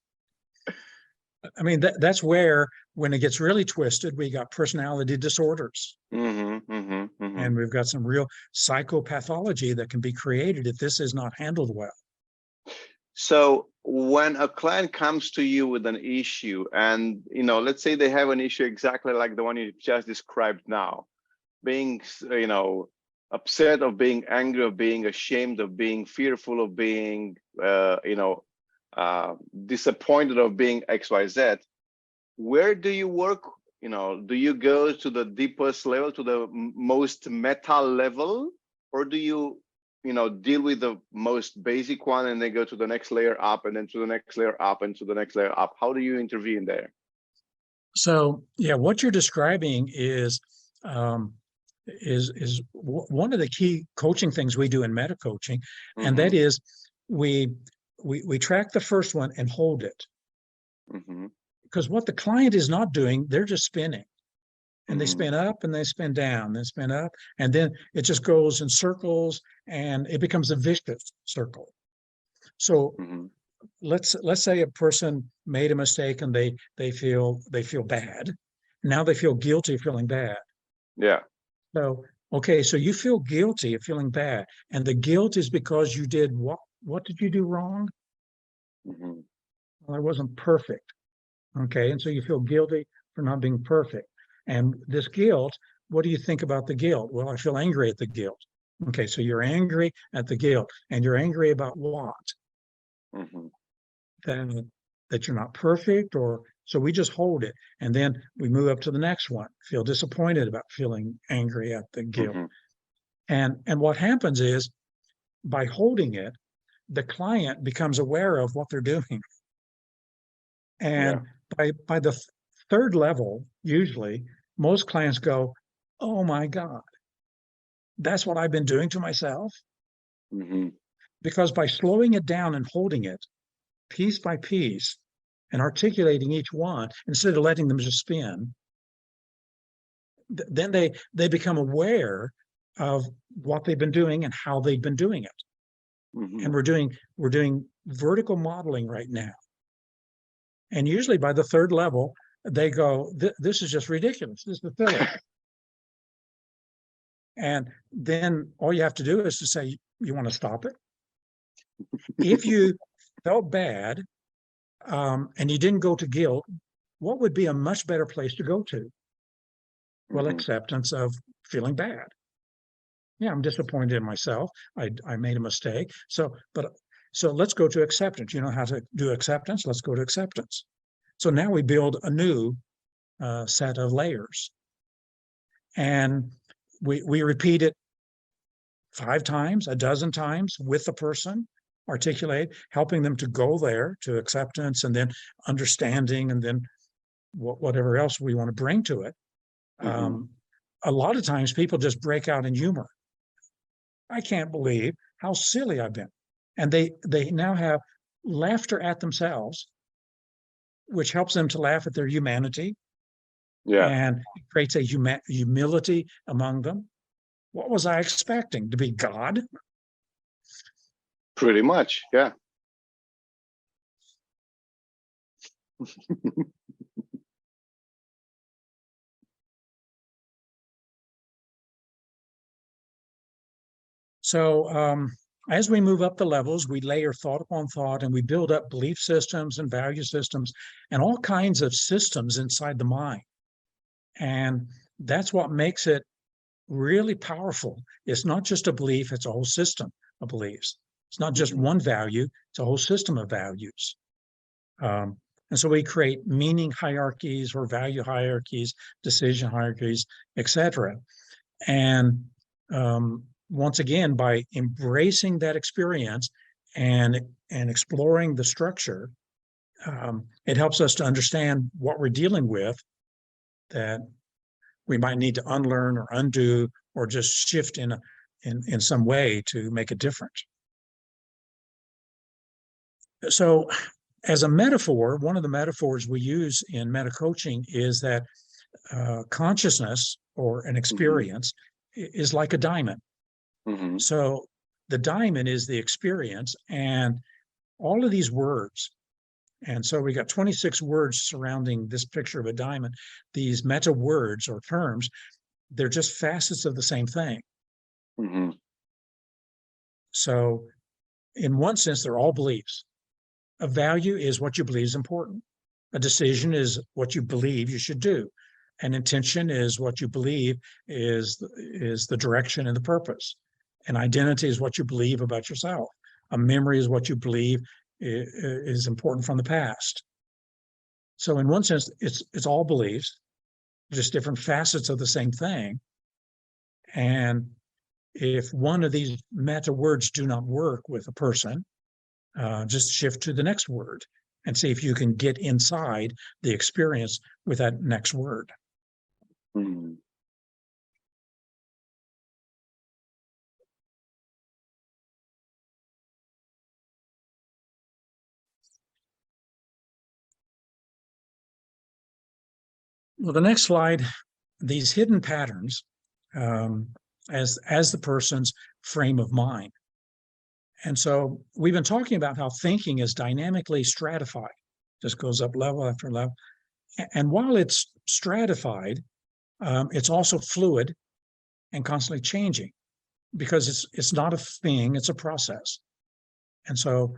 I mean, that's where, when it gets really twisted, we got personality disorders. And we've got some real psychopathology that can be created if this is not handled well. So when a client comes to you with an issue, and, you know, let's say they have an issue exactly like the one you just described now, being, you know, upset, of being angry, of being ashamed, of being fearful, of being, you know, disappointed, of being XYZ, where do you work? You know, do you go to the deepest level, to the most meta level, or do you, you know, deal with the most basic one and then go to the next layer up, and then to the next layer up, and to the next layer up? How do you intervene there? So yeah, what you're describing is one of the key coaching things we do in meta coaching, and that is we track the first one and hold it. Mm-hmm. Because what the client is not doing, they're just spinning. And they Mm-hmm. spin up and they spin down, then spin up, and then it just goes in circles and it becomes a vicious circle. So Mm-hmm. let's say a person made a mistake and they feel bad. Now they feel guilty of feeling bad. Yeah. So okay, so you feel guilty of feeling bad, and the guilt is because you did what? What did you do wrong? Mm-hmm. Well, I wasn't perfect. Okay, and so you feel guilty for not being perfect. And this guilt, what do you think about the guilt? Well, I feel angry at the guilt. Okay, so you're angry at the guilt, and you're angry about what? Mm-hmm. That you're not perfect, or so we just hold it, and then we move up to the next one. Feel disappointed about feeling angry at the guilt, Mm-hmm. and what happens is by holding it, the client becomes aware of what they're doing, Yeah. and by the third level, usually most clients go, "Oh my God, that's what I've been doing to myself." Mm-hmm. Because by slowing it down and holding it piece by piece and articulating each one instead of letting them just spin, then they become aware of what they've been doing and how they've been doing it. Mm-hmm. And we're doing vertical modeling right now. And usually by the third level, they go, "This is just ridiculous. This is silly." And then all you have to do is to say, "You want to stop it?" If you felt bad and you didn't go to guilt, what would be a much better place to go to? Well, Mm-hmm. acceptance of feeling bad. Yeah, I'm disappointed in myself. I made a mistake. So let's go to acceptance. You know how to do acceptance? Let's go to acceptance. So now we build a new set of layers, and we repeat it 5 times, a dozen times with the person, articulate, helping them to go there to acceptance and then understanding and then whatever else we want to bring to it. Mm-hmm. Um, a lot of times people just break out in humor. I can't believe how silly I've been. And they now have laughter at themselves, which helps them to laugh at their humanity Yeah. and creates a humility among them. What was I expecting? To be God? Pretty much. Yeah. So as we move up the levels, we layer thought upon thought and we build up belief systems and value systems and all kinds of systems inside the mind. And that's what makes it really powerful. It's not just a belief, it's a whole system of beliefs. It's not just Mm-hmm. one value, it's a whole system of values. And so we create meaning hierarchies or value hierarchies, decision hierarchies, etc. And once again, by embracing that experience and exploring the structure, it helps us to understand what we're dealing with that we might need to unlearn or undo or just shift in some way to make a difference. So as a metaphor, one of the metaphors we use in meta coaching is that consciousness or an Mm-hmm. experience is like a diamond. Mm-hmm. So the diamond is the experience and all of these words. And so we got 26 words surrounding this picture of a diamond. These meta words or terms, they're just facets of the same thing. Mm-hmm. So in one sense, they're all beliefs. A value is what you believe is important. A decision is what you believe you should do. An intention is what you believe is the direction and the purpose. An identity is what you believe about yourself. A memory is what you believe is important from the past. So in one sense, it's all beliefs, just different facets of the same thing. And if one of these meta words do not work with a person, just shift to the next word and see if you can get inside the experience with that next word. Mm-hmm. Well, the next slide, these hidden patterns as the person's frame of mind. And so we've been talking about how thinking is dynamically stratified, just goes up level after level. And while it's stratified, it's also fluid and constantly changing because it's not a thing, it's a process. And so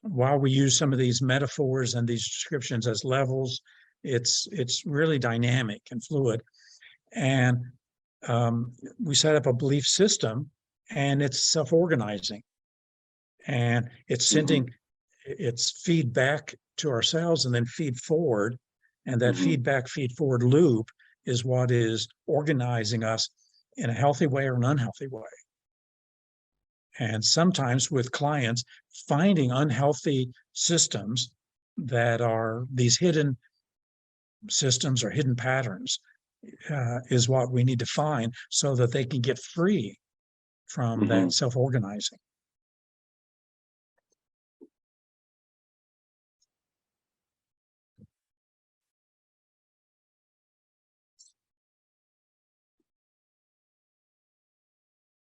while we use some of these metaphors and these descriptions as levels, it's really dynamic and fluid. And we set up a belief system and it's self-organizing. And it's sending its feedback to ourselves and then feed forward. And that feed forward loop is what is organizing us in a healthy way or an unhealthy way. And sometimes with clients, finding unhealthy systems that are these hidden systems or hidden patterns is what we need to find so that they can get free from that self-organizing.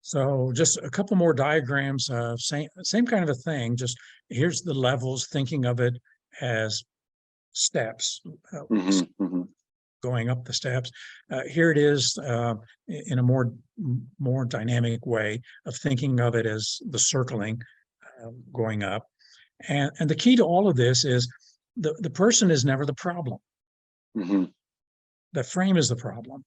So just a couple more diagrams of same kind of a thing, just here's the levels, thinking of it as steps, going up the steps. Here it is in a more dynamic way of thinking of it as the circling going up. And the key to all of this is the person is never the problem. The frame is the problem.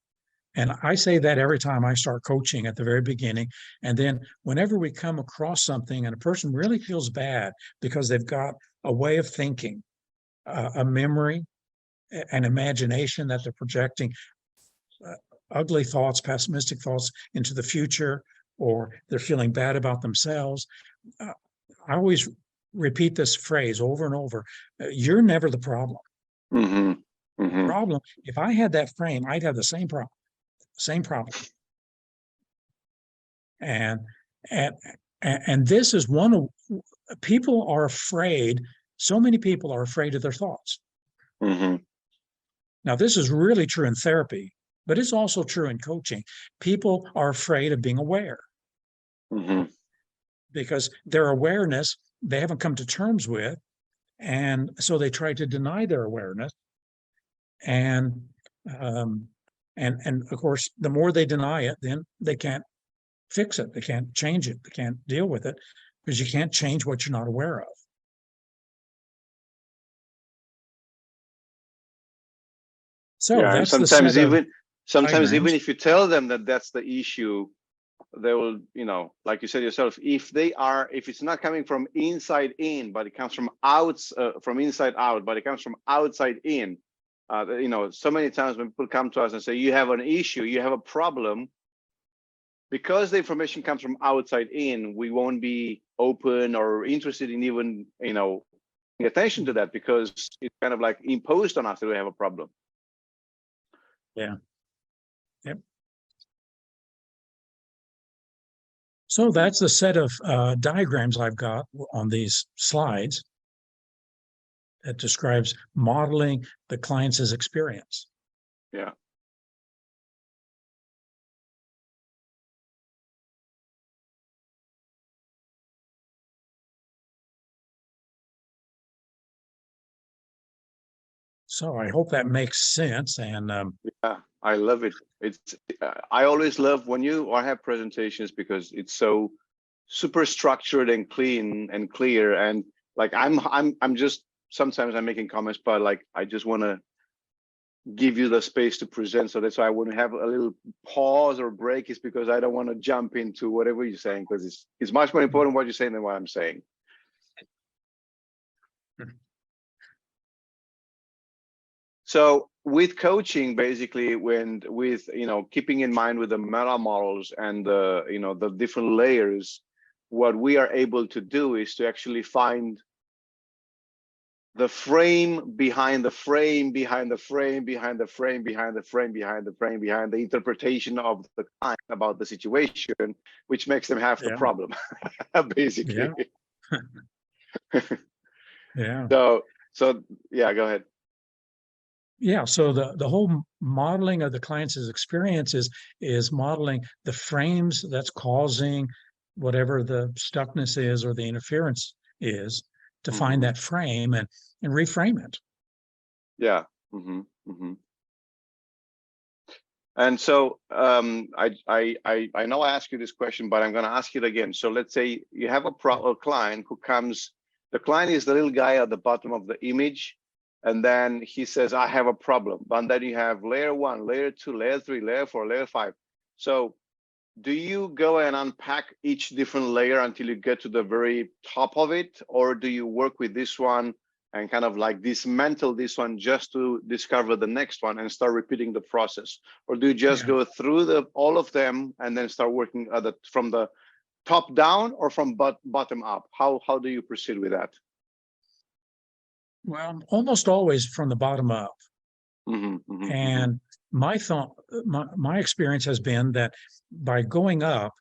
And I say that every time I start coaching at the very beginning. And then whenever we come across something and a person really feels bad because they've got a way of thinking, a memory, an imagination that they're projecting ugly thoughts, pessimistic thoughts into the future, or they're feeling bad about themselves. I always repeat this phrase over and over. You're never the problem. Problem, if I had that frame, I'd have the same problem. And this is one of people are afraid. So many people are afraid of their thoughts. Now, this is really true in therapy, but it's also true in coaching. People are afraid of being aware because their awareness they haven't come to terms with, and so they try to deny their awareness. And of course, the more they deny it, then they can't fix it. They can't change it. They can't deal with it because you can't change what you're not aware of. So yeah, that's and sometimes diagrams. even if you tell them that that's the issue, they will, like you said yourself, if it's not coming from inside in, but it comes from inside out, but it comes from outside in. So many times when people come to us and say, you have an issue, you have a problem, because the information comes from outside in, we won't be open or interested in even, paying attention to that because it's kind of like imposed on us that we have a problem. Yeah. Yep. So that's the set of diagrams I've got on these slides that describes modeling the client's experience. Yeah. So I hope that makes sense. And yeah, I love it. I always love when you have presentations because it's so super structured and clean and clear. And like I'm just sometimes I'm making comments, but like I just want to give you the space to present. So that's why I want to have a little pause or break, is because I don't want to jump into whatever you're saying, because it's much more important what you're saying than what I'm saying. So with coaching, basically, with keeping in mind with the meta models and the different layers, what we are able to do is to actually find the frame behind the frame behind the frame behind the frame behind the frame behind the frame behind the interpretation of the client about the situation, which makes them have the problem, basically. Yeah. So yeah, go ahead. Yeah, so the whole modeling of the client's experience is modeling the frames that's causing whatever the stuckness is or the interference is, to find that frame and reframe it. Yeah. And so I know I asked you this question, but I'm going to ask it again. So let's say you have a client who comes. The client is the little guy at the bottom of the image, and then he says, "I have a problem." But then you have layer 1, layer 2, layer 3, layer 4, layer 5. So do you go and unpack each different layer until you get to the very top of it, or do you work with this one and kind of like dismantle this one just to discover the next one and start repeating the process? Or do you just go through all of them and then start working from the top down, or from bottom up? How do you proceed with that? Well, almost always from the bottom up. And my thought, my experience has been that by going up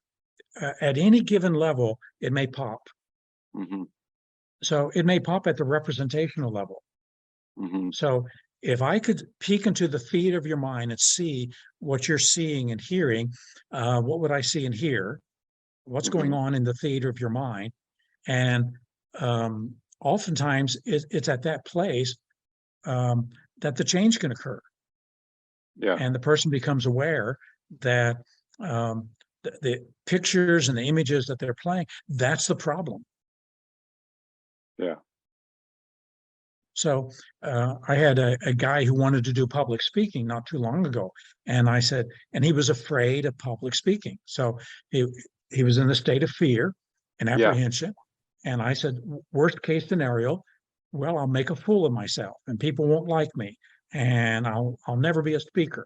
at any given level, it may pop. So it may pop at the representational level. So if I could peek into the feed of your mind and see what you're seeing and hearing, what would I see and hear? What's going on in the theater of your mind? And oftentimes it's at that place that the change can occur. Yeah. And the person becomes aware that the pictures and the images that they're playing, that's the problem. Yeah. So I had a guy who wanted to do public speaking not too long ago. And I said, and he was afraid of public speaking. So he was in a state of fear and apprehension. And I said, worst case scenario, well, I'll make a fool of myself and people won't like me and I'll never be a speaker.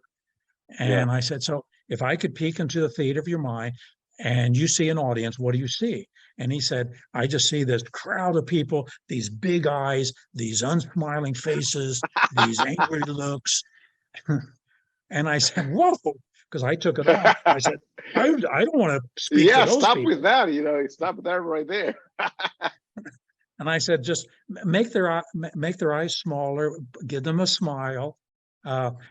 And I said, so if I could peek into the theater of your mind and you see an audience, what do you see? And he said, I just see this crowd of people, these big eyes, these unsmiling faces, these angry looks. And I said, whoa, because I took it off. I said, I don't want to speak to those stop people. with that. Stop that right there. And I said, just make their eyes smaller, give them a smile,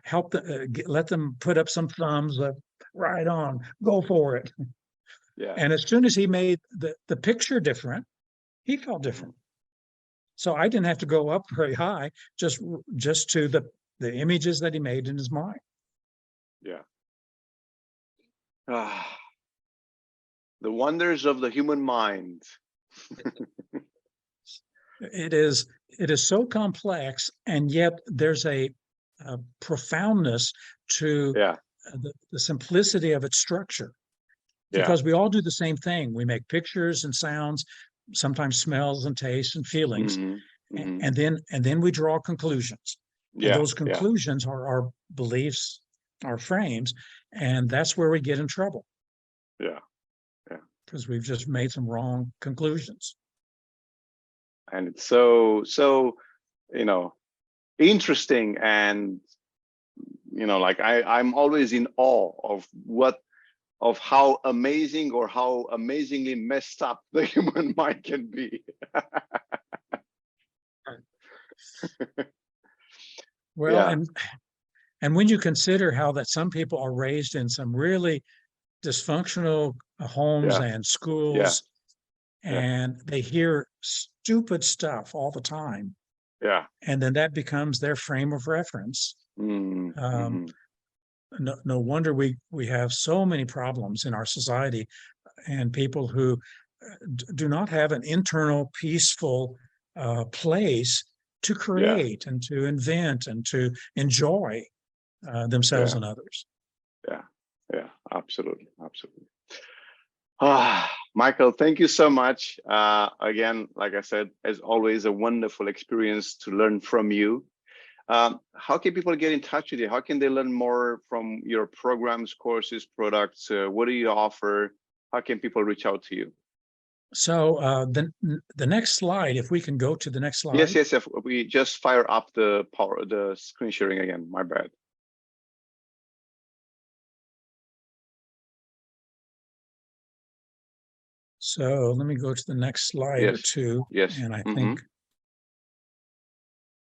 help them, let them put up some thumbs, right on, go for it. Yeah. And as soon as he made the picture different, he felt different. So I didn't have to go up very high, just to the images that he made in his mind. Yeah. The wonders of the human mind. It is so complex, and yet there's a profoundness to the simplicity of its structure, because we all do the same thing. We make pictures and sounds, sometimes smells and tastes and feelings, and then we draw conclusions. And those conclusions are our beliefs, our frames, and that's where we get in trouble. Because we've just made some wrong conclusions. And it's so interesting, and like I'm always in awe of how amazing or how amazingly messed up the human mind can be. Well, and when you consider how that some people are raised in some really dysfunctional homes and schools, and they hear stupid stuff all the time, and then that becomes their frame of reference. No wonder we have so many problems in our society, and people who do not have an internal peaceful place to create and to invent and to enjoy themselves and others. Yeah, absolutely. Michael, thank you so much. Again, like I said, as always, a wonderful experience to learn from you. How can people get in touch with you? How can they learn more from your programs, courses, products? What do you offer? How can people reach out to you? So the next slide, if we can go to the next slide. Yes. If we just fire up the screen sharing again. My bad. So let me go to the next slide or two. Yes. And I think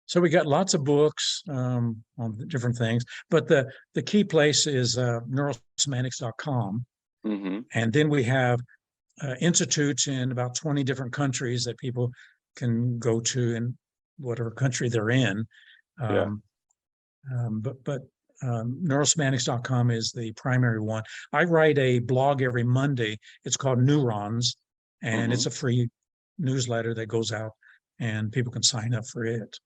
So we got lots of books on different things, but the key place is neurosemantics.com. Mm-hmm. And then we have institutes in about 20 different countries that people can go to in whatever country they're in. Yeah. But neurosemantics.com is the primary one. I write a blog every Monday. It's called Neurons, and Mm-hmm. it's a free newsletter that goes out, and people can sign up for it.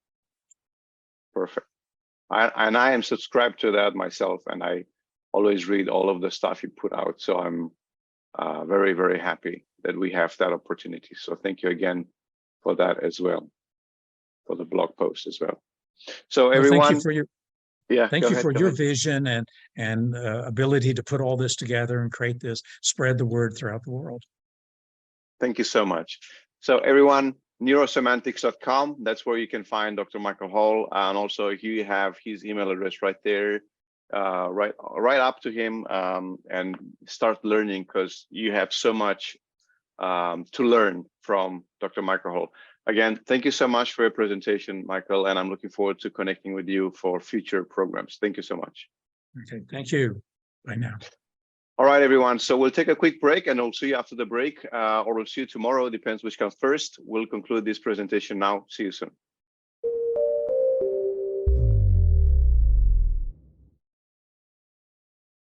Perfect. I am subscribed to that myself, and I always read all of the stuff you put out. So I'm very, very happy that we have that opportunity. So thank you again for that as well, for the blog post as well. So Well, everyone, thank you for go your ahead. vision and ability to put all this together and create this, spread the word throughout the world. Thank you so much. So everyone, neurosemantics.com, that's where you can find Dr. Michael Hall, and also you have his email address right there, right up to him, and start learning, because you have so much to learn from Dr. Michael Hall. Again, thank you so much for your presentation, Michael, and I'm looking forward to connecting with you for future programs. Thank you so much. Okay, thank you. Bye now. All right, everyone. So we'll take a quick break, and we'll see you after the break, or we'll see you tomorrow. Depends which comes first. We'll conclude this presentation now. See you soon.